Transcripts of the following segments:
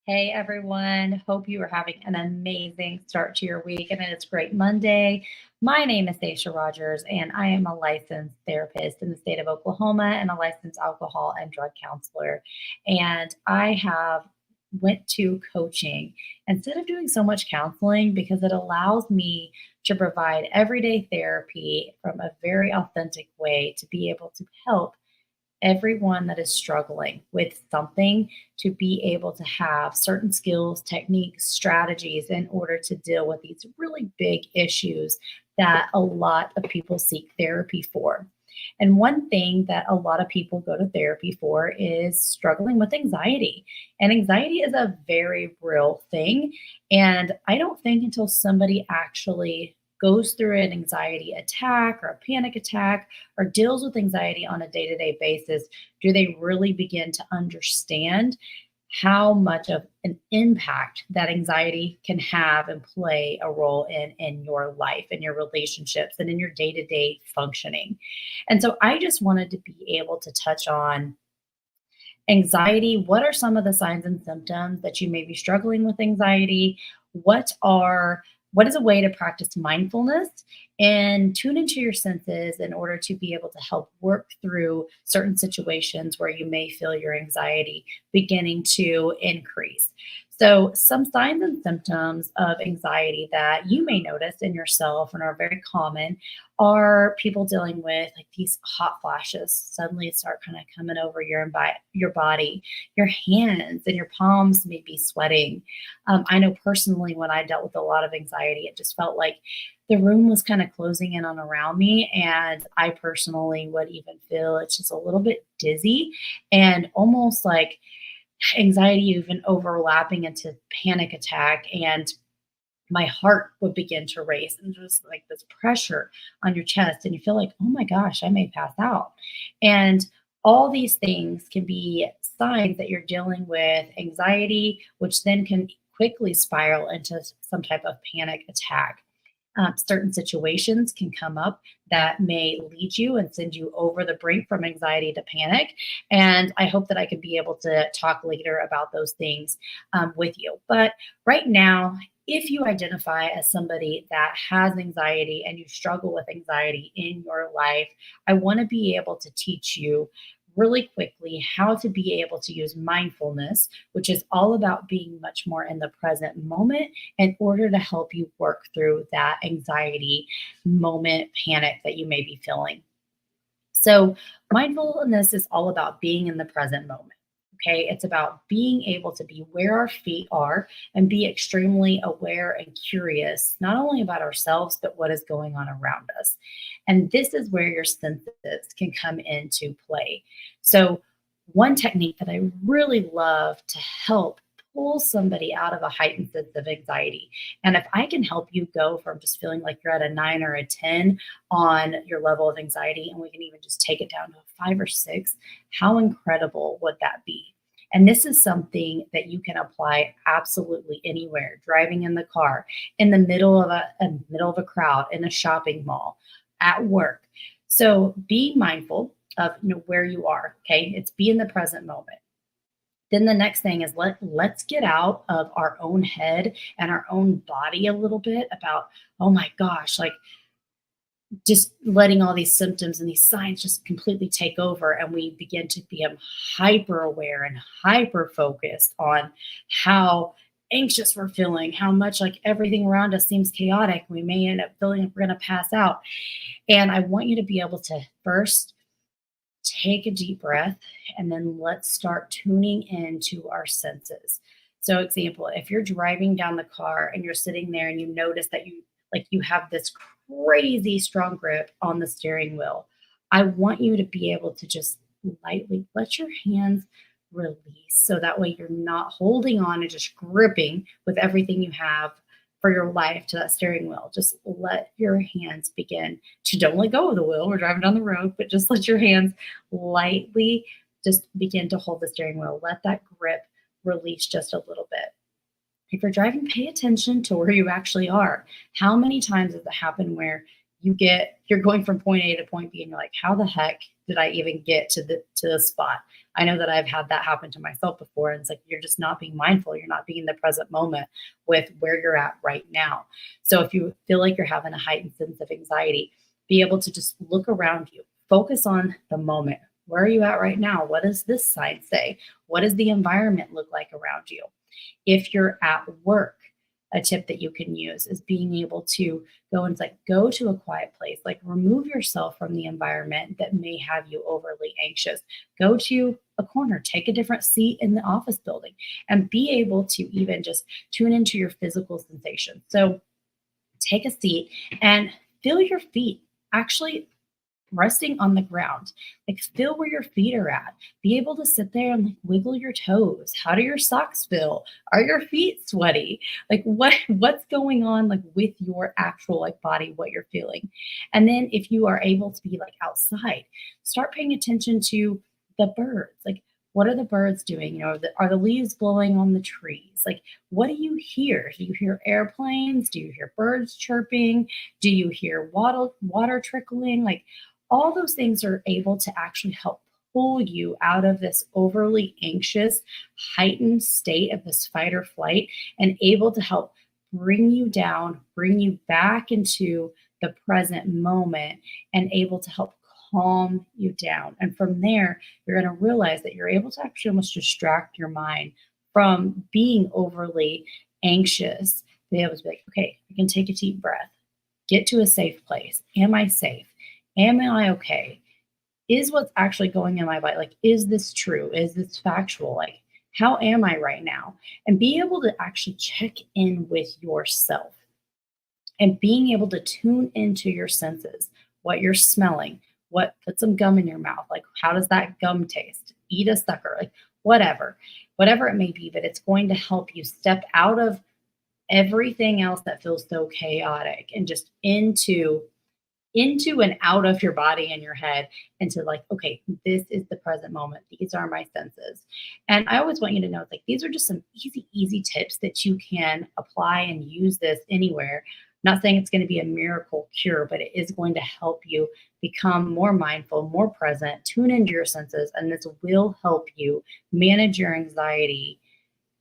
Hey everyone, hope you are having an amazing start to your week and it's great Monday. My name is Daisha Rogers and I am a licensed therapist in the state of Oklahoma and a licensed alcohol and drug counselor. And I have went to coaching instead of doing so much counseling because it allows me to provide everyday therapy from a very authentic way to be able to help everyone that is struggling with something to be able to have certain skills, techniques, strategies in order to deal with these really big issues that a lot of people seek therapy for. And one thing that a lot of people go to therapy for is struggling with anxiety. And anxiety is a very real thing. And I don't think until somebody actually goes through an anxiety attack or a panic attack or deals with anxiety on a day to day basis do they really begin to understand how much of an impact that anxiety can have and play a role in your life and your relationships and in your day-to-day functioning. And so I just wanted to be able to touch on anxiety. What are some of the signs and symptoms that you may be struggling with anxiety? What is a way to practice mindfulness and tune into your senses in order to be able to help work through certain situations where you may feel your anxiety beginning to increase? So, some signs and symptoms of anxiety that you may notice in yourself and are very common are people dealing with like these hot flashes suddenly start kind of coming over your body, your hands and your palms may be sweating. I know personally when I dealt with a lot of anxiety, it just felt like the room was kind of closing in on around me, and I personally would even feel it's just a little bit dizzy and almost like anxiety even overlapping into panic attack, and my heart would begin to race and just like this pressure on your chest and you feel like, oh my gosh, I may pass out. And all these things can be signs that you're dealing with anxiety, which then can quickly spiral into some type of panic attack. Certain situations can come up that may lead you and send you over the brink from anxiety to panic. And I hope that I can be able to talk later about those things with you. But right now, if you identify as somebody that has anxiety and you struggle with anxiety in your life, I want to be able to teach you really quickly how to be able to use mindfulness, which is all about being much more in the present moment in order to help you work through that anxiety moment panic that you may be feeling. So, mindfulness is all about being in the present moment. Okay. It's about being able to be where our feet are and be extremely aware and curious, not only about ourselves, but what is going on around us. And this is where your senses can come into play. So, one technique that I really love to help pull somebody out of a heightened sense of anxiety. And if I can help you go from just feeling like you're at a 9 or a 10 on your level of anxiety, and we can even just take it down to a 5 or 6, how incredible would that be? And this is something that you can apply absolutely anywhere, driving in the car, in the middle of a crowd, in a shopping mall, at work. So be mindful of where you are. Okay. It's be in the present moment. Then the next thing is let's get out of our own head and our own body a little bit about, oh my gosh, like just letting all these symptoms and these signs just completely take over, and we begin to become hyper aware and hyper focused on how anxious we're feeling, how much like everything around us seems chaotic. We may end up feeling like we're going to pass out. And I want you to be able to first take a deep breath and then let's start tuning into our senses. So example, if you're driving down the car and you're sitting there and you notice that you have this crazy strong grip on the steering wheel, I want you to be able to just lightly let your hands release, so that way you're not holding on and just gripping with everything you have for your life to that steering wheel. Just let your hands begin to, don't let go of the wheel. We're driving down the road, but just let your hands lightly just begin to hold the steering wheel. Let that grip release just a little bit. If you're driving, pay attention to where you actually are. How many times has it happened where you're going from point A to point B and you're like, how the heck did I even get to the spot? I know that I've had that happen to myself before. And it's like you're just not being mindful. You're not being in the present moment with where you're at right now. So if you feel like you're having a heightened sense of anxiety, be able to just look around you, focus on the moment. Where are you at right now? What does this sign say? What does the environment look like around you? If you're at work, a tip that you can use is being able to go to a quiet place, like remove yourself from the environment that may have you overly anxious. Go to a corner, take a different seat in the office building, and be able to even just tune into your physical sensations. So take a seat and feel your feet actually resting on the ground. Like feel where your feet are at. Be able to sit there and like wiggle your toes. How do your socks feel? Are your feet sweaty? Like what's going on like with your actual like body, what you're feeling. And then if you are able to be like outside, start paying attention to the birds. Like what are the birds doing? Are the leaves blowing on the trees? Like what do you hear? Do you hear airplanes? Do you hear birds chirping? Do you hear water trickling? Like all those things are able to actually help pull you out of this overly anxious, heightened state of this fight or flight and able to help bring you down, bring you back into the present moment and able to help calm you down. And from there, you're going to realize that you're able to actually almost distract your mind from being overly anxious. Be able to be like, okay, I can take a deep breath, get to a safe place. Am I safe? Am I okay? Is what's actually going in my body, like, is this true? Is this factual? Like, how am I right now? And be able to actually check in with yourself and being able to tune into your senses, what you're smelling, put some gum in your mouth, like, how does that gum taste? Eat a sucker, like, whatever it may be, but it's going to help you step out of everything else that feels so chaotic and just into and out of your body and your head into like, okay, this is the present moment. These are my senses. And I always want you to know, like, these are just some easy tips that you can apply and use this anywhere. Not saying it's going to be a miracle cure, but it is going to help you become more mindful, more present, tune into your senses, and this will help you manage your anxiety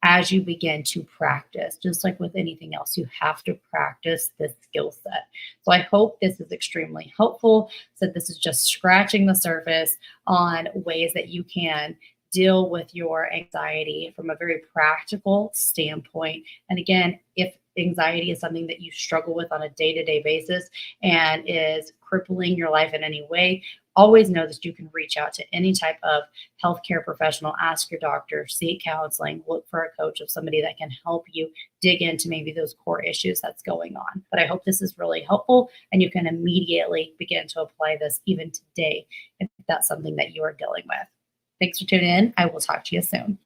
as you begin to practice. Just like with anything else, you have to practice this skill set. So I hope this is extremely helpful. So this is just scratching the surface on ways that you can deal with your anxiety from a very practical standpoint. And again, if anxiety is something that you struggle with on a day-to-day basis and is crippling your life in any way, always know that you can reach out to any type of healthcare professional, ask your doctor, seek counseling, look for a coach of somebody that can help you dig into maybe those core issues that's going on. But I hope this is really helpful and you can immediately begin to apply this even today if that's something that you are dealing with. Thanks for tuning in. I will talk to you soon.